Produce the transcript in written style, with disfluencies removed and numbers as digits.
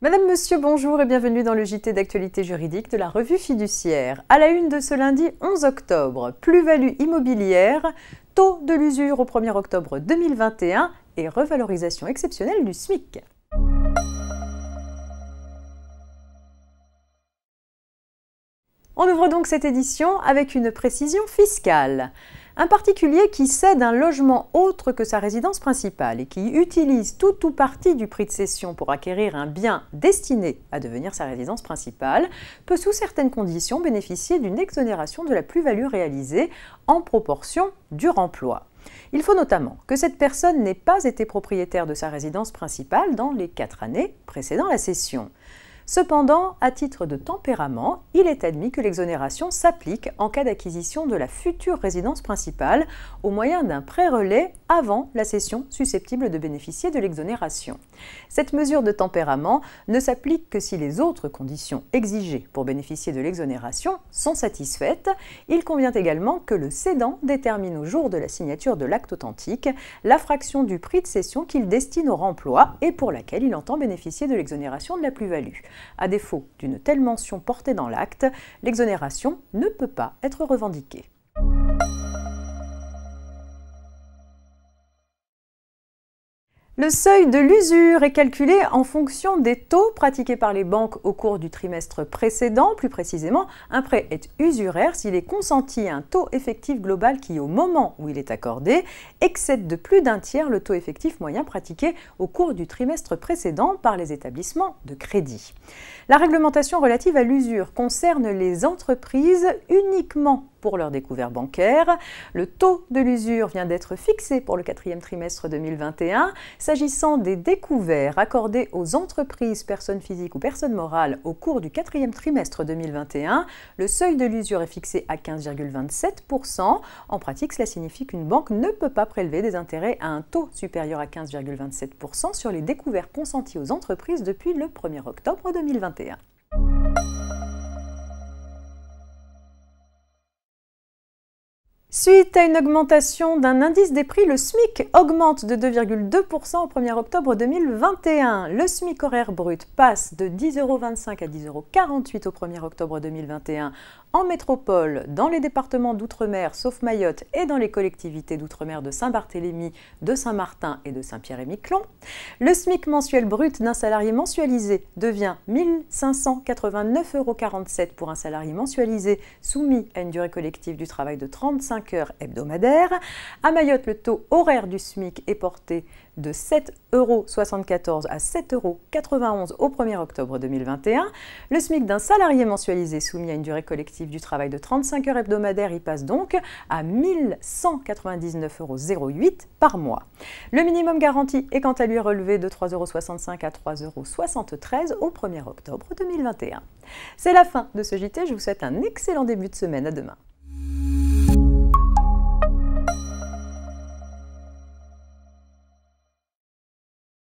Madame, Monsieur, bonjour et bienvenue dans le JT d'actualité juridique de la revue Fiduciaire. À la une de ce lundi 11 octobre, plus-value immobilière, taux de l'usure au 1er octobre 2021 et revalorisation exceptionnelle du SMIC. On ouvre donc cette édition avec une précision fiscale. Un particulier qui cède un logement autre que sa résidence principale et qui utilise tout ou partie du prix de cession pour acquérir un bien destiné à devenir sa résidence principale peut sous certaines conditions bénéficier d'une exonération de la plus-value réalisée en proportion du remploi. Il faut notamment que cette personne n'ait pas été propriétaire de sa résidence principale dans les 4 années précédant la cession. Cependant, à titre de tempérament, il est admis que l'exonération s'applique en cas d'acquisition de la future résidence principale au moyen d'un pré-relais avant la cession susceptible de bénéficier de l'exonération. Cette mesure de tempérament ne s'applique que si les autres conditions exigées pour bénéficier de l'exonération sont satisfaites. Il convient également que le cédant détermine au jour de la signature de l'acte authentique la fraction du prix de cession qu'il destine au remploi et pour laquelle il entend bénéficier de l'exonération de la plus-value. À défaut d'une telle mention portée dans l'acte, l'exonération ne peut pas être revendiquée. Le seuil de l'usure est calculé en fonction des taux pratiqués par les banques au cours du trimestre précédent. Plus précisément, un prêt est usuraire s'il est consenti à un taux effectif global qui, au moment où il est accordé, excède de plus d'un tiers le taux effectif moyen pratiqué au cours du trimestre précédent par les établissements de crédit. La réglementation relative à l'usure concerne les entreprises uniquement pour leur découvert bancaire. Le taux de l'usure vient d'être fixé pour le 4e trimestre 2021. S'agissant des découverts accordés aux entreprises, personnes physiques ou personnes morales au cours du 4e trimestre 2021, le seuil de l'usure est fixé à 15,27%. En pratique, cela signifie qu'une banque ne peut pas prélever des intérêts à un taux supérieur à 15,27% sur les découverts consentis aux entreprises depuis le 1er octobre 2021. Suite à une augmentation d'un indice des prix, le SMIC augmente de 2,2% au 1er octobre 2021. Le SMIC horaire brut passe de 10,25 € à 10,48 € au 1er octobre 2021 en métropole, dans les départements d'outre-mer, sauf Mayotte, et dans les collectivités d'outre-mer de Saint-Barthélemy, de Saint-Martin et de Saint-Pierre-et-Miquelon. Le SMIC mensuel brut d'un salarié mensualisé devient 1 589,47 € pour un salarié mensualisé soumis à une durée collective du travail de 35 heures hebdomadaires. À Mayotte, le taux horaire du SMIC est porté de 7,74 € à 7,91 € au 1er octobre 2021. Le SMIC d'un salarié mensualisé soumis à une durée collective du travail de 35 heures hebdomadaires y passe donc à 1 199,08 € par mois. Le minimum garanti est quant à lui relevé de 3,65 € à 3,73 € au 1er octobre 2021. C'est la fin de ce JT, je vous souhaite un excellent début de semaine, à demain.